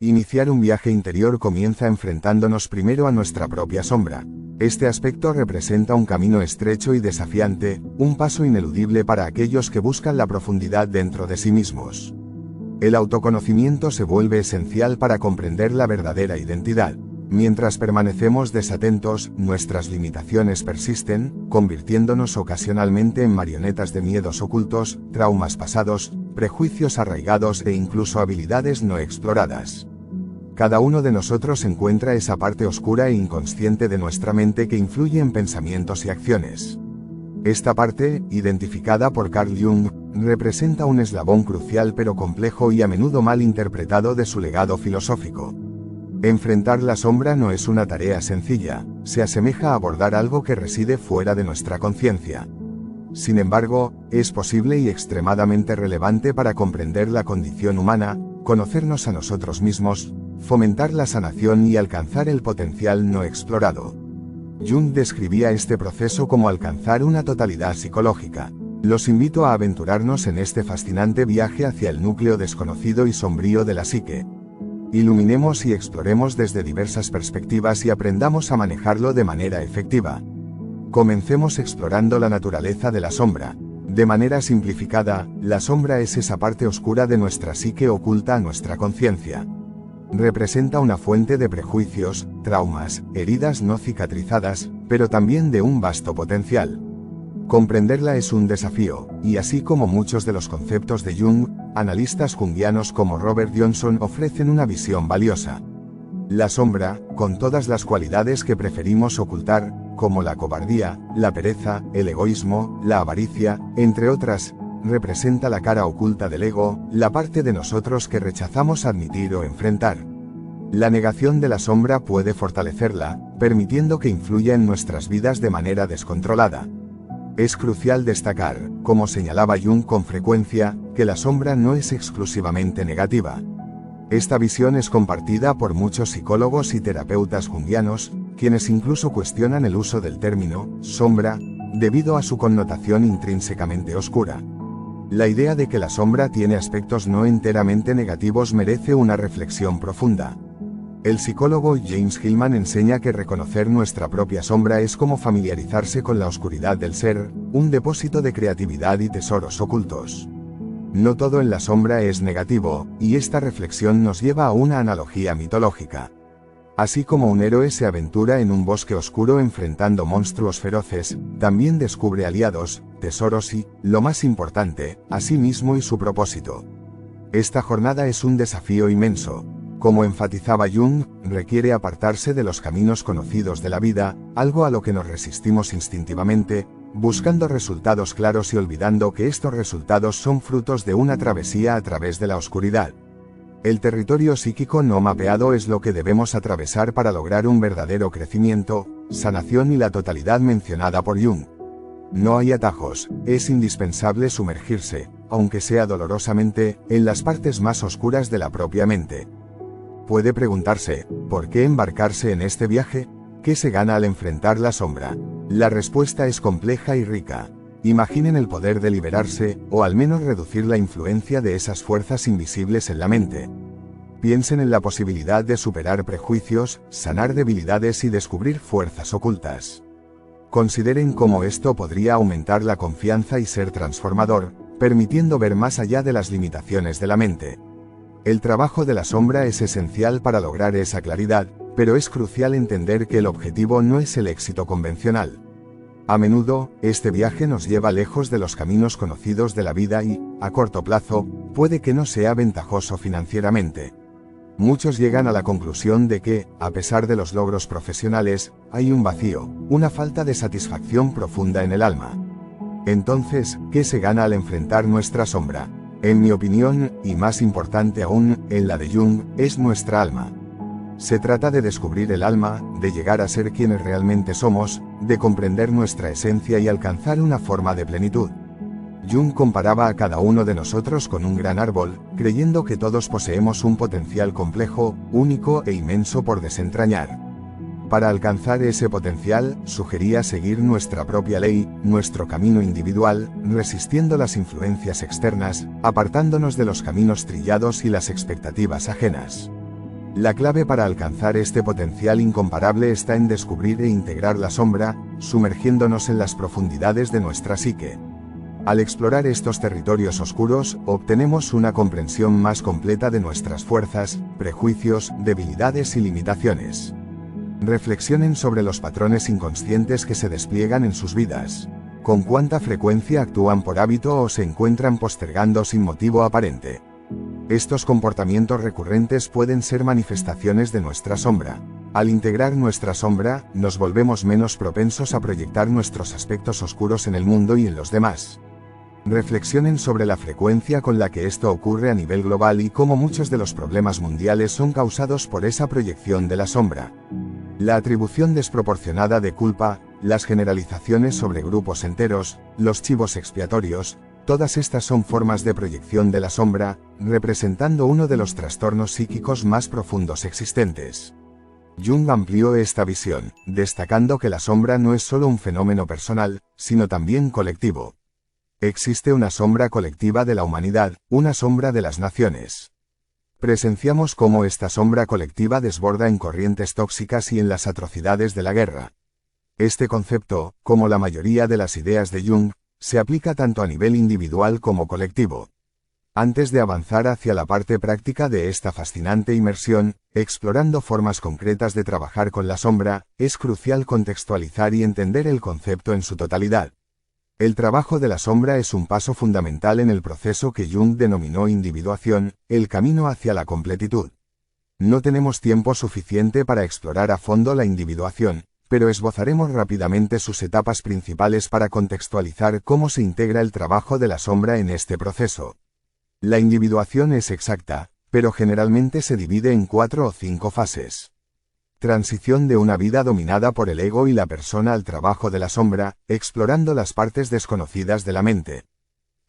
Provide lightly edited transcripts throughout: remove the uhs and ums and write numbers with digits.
Iniciar un viaje interior comienza enfrentándonos primero a nuestra propia sombra. Este aspecto representa un camino estrecho y desafiante, un paso ineludible para aquellos que buscan la profundidad dentro de sí mismos. El autoconocimiento se vuelve esencial para comprender la verdadera identidad. Mientras permanecemos desatentos, nuestras limitaciones persisten, convirtiéndonos ocasionalmente en marionetas de miedos ocultos, traumas pasados, prejuicios arraigados e incluso habilidades no exploradas. Cada uno de nosotros encuentra esa parte oscura e inconsciente de nuestra mente que influye en pensamientos y acciones. Esta parte, identificada por Carl Jung, representa un eslabón crucial pero complejo y a menudo mal interpretado de su legado filosófico. Enfrentar la sombra no es una tarea sencilla, se asemeja a abordar algo que reside fuera de nuestra conciencia. Sin embargo, es posible y extremadamente relevante para comprender la condición humana, conocernos a nosotros mismos, fomentar la sanación y alcanzar el potencial no explorado. Jung describía este proceso como alcanzar una totalidad psicológica. Los invito a aventurarnos en este fascinante viaje hacia el núcleo desconocido y sombrío de la psique. Iluminemos y exploremos desde diversas perspectivas y aprendamos a manejarlo de manera efectiva. Comencemos explorando la naturaleza de la sombra. De manera simplificada, la sombra es esa parte oscura de nuestra psique oculta a nuestra conciencia. Representa una fuente de prejuicios, traumas, heridas no cicatrizadas, pero también de un vasto potencial. Comprenderla es un desafío, y así como muchos de los conceptos de Jung, analistas junguianos como Robert Johnson ofrecen una visión valiosa. La sombra, con todas las cualidades que preferimos ocultar, como la cobardía, la pereza, el egoísmo, la avaricia, entre otras, representa la cara oculta del ego, la parte de nosotros que rechazamos admitir o enfrentar. La negación de la sombra puede fortalecerla, permitiendo que influya en nuestras vidas de manera descontrolada. Es crucial destacar, como señalaba Jung con frecuencia, que la sombra no es exclusivamente negativa. Esta visión es compartida por muchos psicólogos y terapeutas junguianos, quienes incluso cuestionan el uso del término sombra, debido a su connotación intrínsecamente oscura. La idea de que la sombra tiene aspectos no enteramente negativos merece una reflexión profunda. El psicólogo James Hillman enseña que reconocer nuestra propia sombra es como familiarizarse con la oscuridad del ser, un depósito de creatividad y tesoros ocultos. No todo en la sombra es negativo, y esta reflexión nos lleva a una analogía mitológica. Así como un héroe se aventura en un bosque oscuro enfrentando monstruos feroces, también descubre aliados, tesoros y, lo más importante, a sí mismo y su propósito. Esta jornada es un desafío inmenso. Como enfatizaba Jung, requiere apartarse de los caminos conocidos de la vida, algo a lo que nos resistimos instintivamente, buscando resultados claros y olvidando que estos resultados son frutos de una travesía a través de la oscuridad. El territorio psíquico no mapeado es lo que debemos atravesar para lograr un verdadero crecimiento, sanación y la totalidad mencionada por Jung. No hay atajos, es indispensable sumergirse, aunque sea dolorosamente, en las partes más oscuras de la propia mente. Puede preguntarse, ¿por qué embarcarse en este viaje? ¿Qué se gana al enfrentar la sombra? La respuesta es compleja y rica. Imaginen el poder de liberarse, o al menos reducir la influencia de esas fuerzas invisibles en la mente. Piensen en la posibilidad de superar prejuicios, sanar debilidades y descubrir fuerzas ocultas. Consideren cómo esto podría aumentar la confianza y ser transformador, permitiendo ver más allá de las limitaciones de la mente. El trabajo de la sombra es esencial para lograr esa claridad, pero es crucial entender que el objetivo no es el éxito convencional. A menudo, este viaje nos lleva lejos de los caminos conocidos de la vida y, a corto plazo, puede que no sea ventajoso financieramente. Muchos llegan a la conclusión de que, a pesar de los logros profesionales, hay un vacío, una falta de satisfacción profunda en el alma. Entonces, ¿qué se gana al enfrentar nuestra sombra? En mi opinión, y más importante aún, en la de Jung, es nuestra alma. Se trata de descubrir el alma, de llegar a ser quienes realmente somos, de comprender nuestra esencia y alcanzar una forma de plenitud. Jung comparaba a cada uno de nosotros con un gran árbol, creyendo que todos poseemos un potencial complejo, único e inmenso por desentrañar. Para alcanzar ese potencial, sugería seguir nuestra propia ley, nuestro camino individual, resistiendo las influencias externas, apartándonos de los caminos trillados y las expectativas ajenas. La clave para alcanzar este potencial incomparable está en descubrir e integrar la sombra, sumergiéndonos en las profundidades de nuestra psique. Al explorar estos territorios oscuros, obtenemos una comprensión más completa de nuestras fuerzas, prejuicios, debilidades y limitaciones. Reflexionen sobre los patrones inconscientes que se despliegan en sus vidas. ¿Con cuánta frecuencia actúan por hábito o se encuentran postergando sin motivo aparente? Estos comportamientos recurrentes pueden ser manifestaciones de nuestra sombra. Al integrar nuestra sombra, nos volvemos menos propensos a proyectar nuestros aspectos oscuros en el mundo y en los demás. Reflexionen sobre la frecuencia con la que esto ocurre a nivel global y cómo muchos de los problemas mundiales son causados por esa proyección de la sombra. La atribución desproporcionada de culpa, las generalizaciones sobre grupos enteros, los chivos expiatorios, todas estas son formas de proyección de la sombra, representando uno de los trastornos psíquicos más profundos existentes. Jung amplió esta visión, destacando que la sombra no es solo un fenómeno personal, sino también colectivo. Existe una sombra colectiva de la humanidad, una sombra de las naciones. Presenciamos cómo esta sombra colectiva desborda en corrientes tóxicas y en las atrocidades de la guerra. Este concepto, como la mayoría de las ideas de Jung, se aplica tanto a nivel individual como colectivo. Antes de avanzar hacia la parte práctica de esta fascinante inmersión, explorando formas concretas de trabajar con la sombra, es crucial contextualizar y entender el concepto en su totalidad. El trabajo de la sombra es un paso fundamental en el proceso que Jung denominó individuación, el camino hacia la completitud. No tenemos tiempo suficiente para explorar a fondo la individuación, pero esbozaremos rápidamente sus etapas principales para contextualizar cómo se integra el trabajo de la sombra en este proceso. La individuación es exacta, pero generalmente se divide en 4 o 5 fases. Transición de una vida dominada por el ego y la persona al trabajo de la sombra, explorando las partes desconocidas de la mente.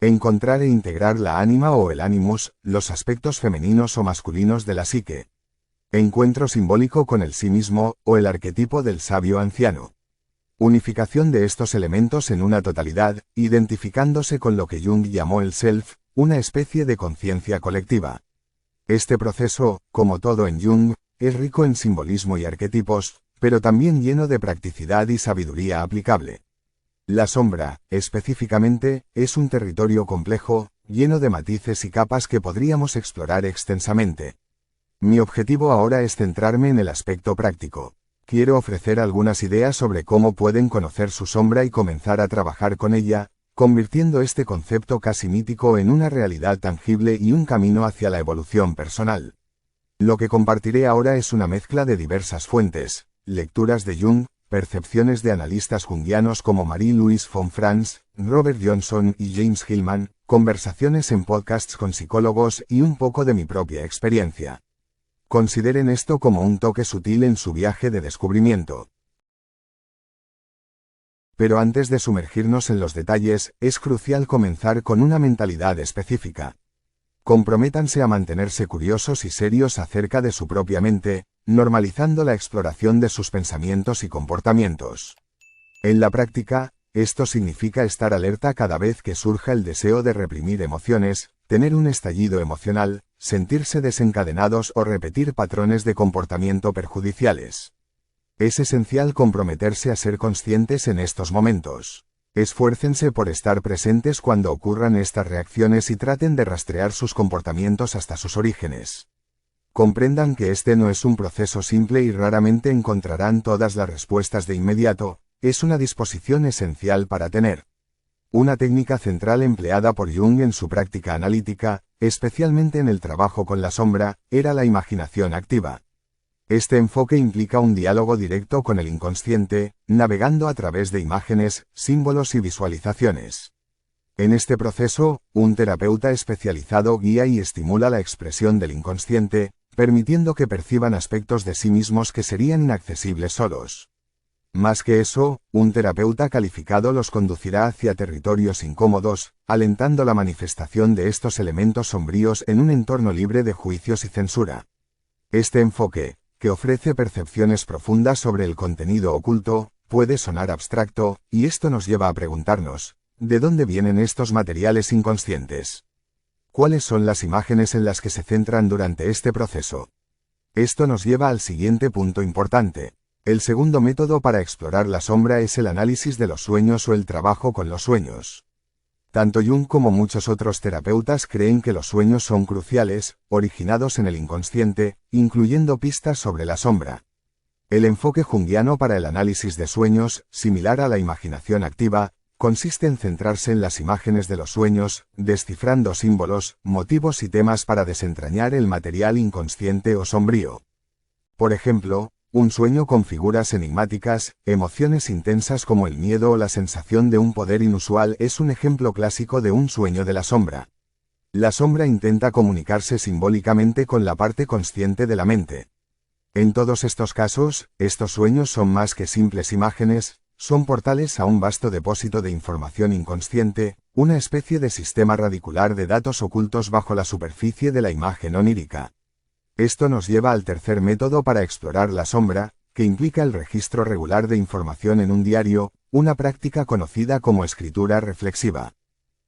Encontrar e integrar la ánima o el animus, los aspectos femeninos o masculinos de la psique. Encuentro simbólico con el sí mismo, o el arquetipo del sabio anciano. Unificación de estos elementos en una totalidad, identificándose con lo que Jung llamó el self, una especie de conciencia colectiva. Este proceso, como todo en Jung, es rico en simbolismo y arquetipos, pero también lleno de practicidad y sabiduría aplicable. La sombra, específicamente, es un territorio complejo, lleno de matices y capas que podríamos explorar extensamente. Mi objetivo ahora es centrarme en el aspecto práctico. Quiero ofrecer algunas ideas sobre cómo pueden conocer su sombra y comenzar a trabajar con ella, convirtiendo este concepto casi mítico en una realidad tangible y un camino hacia la evolución personal. Lo que compartiré ahora es una mezcla de diversas fuentes, lecturas de Jung, percepciones de analistas junguianos como Marie-Louise von Franz, Robert Johnson y James Hillman, conversaciones en podcasts con psicólogos y un poco de mi propia experiencia. Consideren esto como un toque sutil en su viaje de descubrimiento. Pero antes de sumergirnos en los detalles, es crucial comenzar con una mentalidad específica. Comprométanse a mantenerse curiosos y serios acerca de su propia mente, normalizando la exploración de sus pensamientos y comportamientos. En la práctica, esto significa estar alerta cada vez que surja el deseo de reprimir emociones, tener un estallido emocional, sentirse desencadenados o repetir patrones de comportamiento perjudiciales. Es esencial comprometerse a ser conscientes en estos momentos. Esfuércense por estar presentes cuando ocurran estas reacciones y traten de rastrear sus comportamientos hasta sus orígenes. Comprendan que este no es un proceso simple y raramente encontrarán todas las respuestas de inmediato, es una disposición esencial para tener. Una técnica central empleada por Jung en su práctica analítica, especialmente en el trabajo con la sombra, era la imaginación activa. Este enfoque implica un diálogo directo con el inconsciente, navegando a través de imágenes, símbolos y visualizaciones. En este proceso, un terapeuta especializado guía y estimula la expresión del inconsciente, permitiendo que perciban aspectos de sí mismos que serían inaccesibles solos. Más que eso, un terapeuta calificado los conducirá hacia territorios incómodos, alentando la manifestación de estos elementos sombríos en un entorno libre de juicios y censura. Este enfoque, que ofrece percepciones profundas sobre el contenido oculto, puede sonar abstracto, y esto nos lleva a preguntarnos, ¿de dónde vienen estos materiales inconscientes? ¿Cuáles son las imágenes en las que se centran durante este proceso? Esto nos lleva al siguiente punto importante. El segundo método para explorar la sombra es el análisis de los sueños o el trabajo con los sueños. Tanto Jung como muchos otros terapeutas creen que los sueños son cruciales, originados en el inconsciente, incluyendo pistas sobre la sombra. El enfoque junguiano para el análisis de sueños, similar a la imaginación activa, consiste en centrarse en las imágenes de los sueños, descifrando símbolos, motivos y temas para desentrañar el material inconsciente o sombrío. Por ejemplo, un sueño con figuras enigmáticas, emociones intensas como el miedo o la sensación de un poder inusual es un ejemplo clásico de un sueño de la sombra. La sombra intenta comunicarse simbólicamente con la parte consciente de la mente. En todos estos casos, estos sueños son más que simples imágenes, son portales a un vasto depósito de información inconsciente, una especie de sistema radicular de datos ocultos bajo la superficie de la imagen onírica. Esto nos lleva al tercer método para explorar la sombra, que implica el registro regular de información en un diario, una práctica conocida como escritura reflexiva.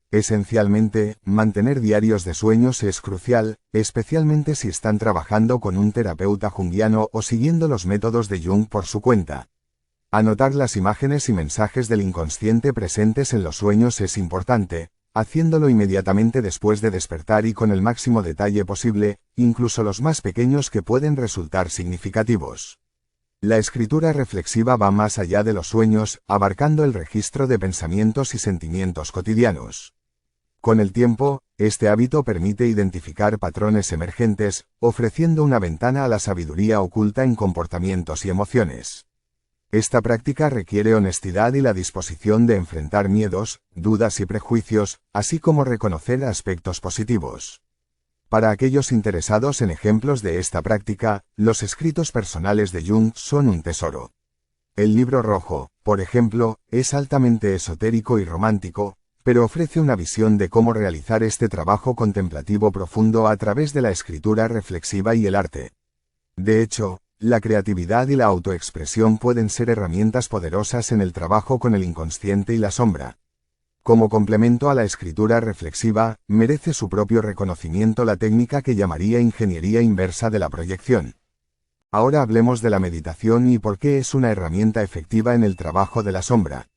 Esencialmente, mantener diarios de sueños es crucial, especialmente si están trabajando con un terapeuta junguiano o siguiendo los métodos de Jung por su cuenta. Anotar las imágenes y mensajes del inconsciente presentes en los sueños es importante, haciéndolo inmediatamente después de despertar y con el máximo detalle posible, incluso los más pequeños que pueden resultar significativos. La escritura reflexiva va más allá de los sueños, abarcando el registro de pensamientos y sentimientos cotidianos. Con el tiempo, este hábito permite identificar patrones emergentes, ofreciendo una ventana a la sabiduría oculta en comportamientos y emociones. Esta práctica requiere honestidad y la disposición de enfrentar miedos, dudas y prejuicios, así como reconocer aspectos positivos. Para aquellos interesados en ejemplos de esta práctica, los escritos personales de Jung son un tesoro. El libro rojo, por ejemplo, es altamente esotérico y romántico, pero ofrece una visión de cómo realizar este trabajo contemplativo profundo a través de la escritura reflexiva y el arte. De hecho, la creatividad y la autoexpresión pueden ser herramientas poderosas en el trabajo con el inconsciente y la sombra. Como complemento a la escritura reflexiva, merece su propio reconocimiento la técnica que llamaría ingeniería inversa de la proyección. Ahora hablemos de la meditación y por qué es una herramienta efectiva en el trabajo de la sombra.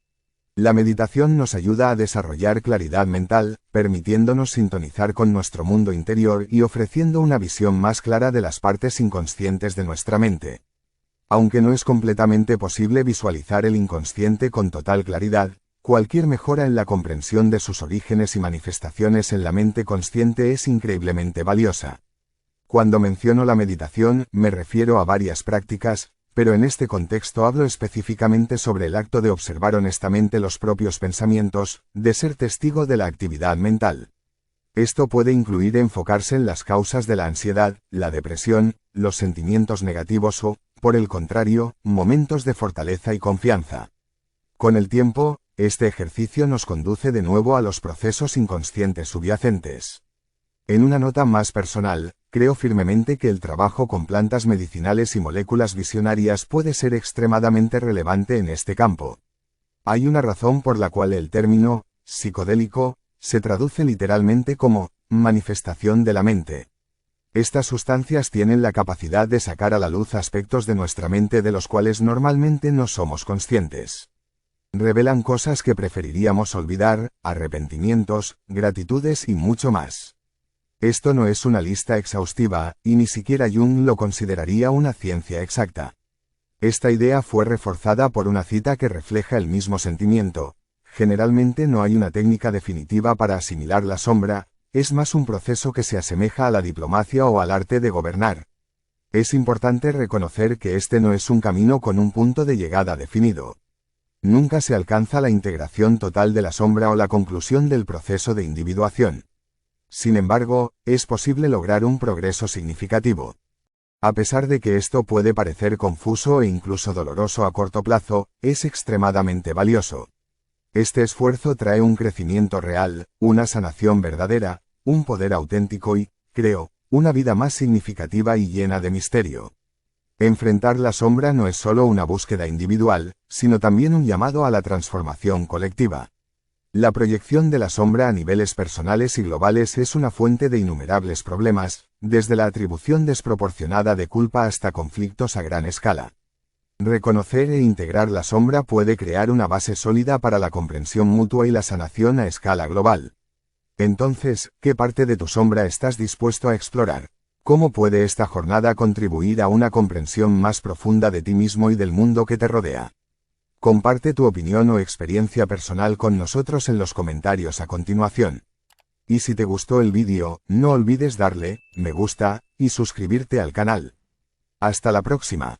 La meditación nos ayuda a desarrollar claridad mental, permitiéndonos sintonizar con nuestro mundo interior y ofreciendo una visión más clara de las partes inconscientes de nuestra mente. Aunque no es completamente posible visualizar el inconsciente con total claridad, cualquier mejora en la comprensión de sus orígenes y manifestaciones en la mente consciente es increíblemente valiosa. Cuando menciono la meditación, me refiero a varias prácticas, pero en este contexto hablo específicamente sobre el acto de observar honestamente los propios pensamientos, de ser testigo de la actividad mental. Esto puede incluir enfocarse en las causas de la ansiedad, la depresión, los sentimientos negativos o, por el contrario, momentos de fortaleza y confianza. Con el tiempo, este ejercicio nos conduce de nuevo a los procesos inconscientes subyacentes. En una nota más personal, creo firmemente que el trabajo con plantas medicinales y moléculas visionarias puede ser extremadamente relevante en este campo. Hay una razón por la cual el término psicodélico se traduce literalmente como manifestación de la mente. Estas sustancias tienen la capacidad de sacar a la luz aspectos de nuestra mente de los cuales normalmente no somos conscientes. Revelan cosas que preferiríamos olvidar, arrepentimientos, gratitudes y mucho más. Esto no es una lista exhaustiva, y ni siquiera Jung lo consideraría una ciencia exacta. Esta idea fue reforzada por una cita que refleja el mismo sentimiento. Generalmente no hay una técnica definitiva para asimilar la sombra, es más un proceso que se asemeja a la diplomacia o al arte de gobernar. Es importante reconocer que este no es un camino con un punto de llegada definido. Nunca se alcanza la integración total de la sombra o la conclusión del proceso de individuación. Sin embargo, es posible lograr un progreso significativo. A pesar de que esto puede parecer confuso e incluso doloroso a corto plazo, es extremadamente valioso. Este esfuerzo trae un crecimiento real, una sanación verdadera, un poder auténtico y, creo, una vida más significativa y llena de misterio. Enfrentar la sombra no es solo una búsqueda individual, sino también un llamado a la transformación colectiva. La proyección de la sombra a niveles personales y globales es una fuente de innumerables problemas, desde la atribución desproporcionada de culpa hasta conflictos a gran escala. Reconocer e integrar la sombra puede crear una base sólida para la comprensión mutua y la sanación a escala global. Entonces, ¿qué parte de tu sombra estás dispuesto a explorar? ¿Cómo puede esta jornada contribuir a una comprensión más profunda de ti mismo y del mundo que te rodea? Comparte tu opinión o experiencia personal con nosotros en los comentarios a continuación. Y si te gustó el vídeo, no olvides darle me gusta y suscribirte al canal. Hasta la próxima.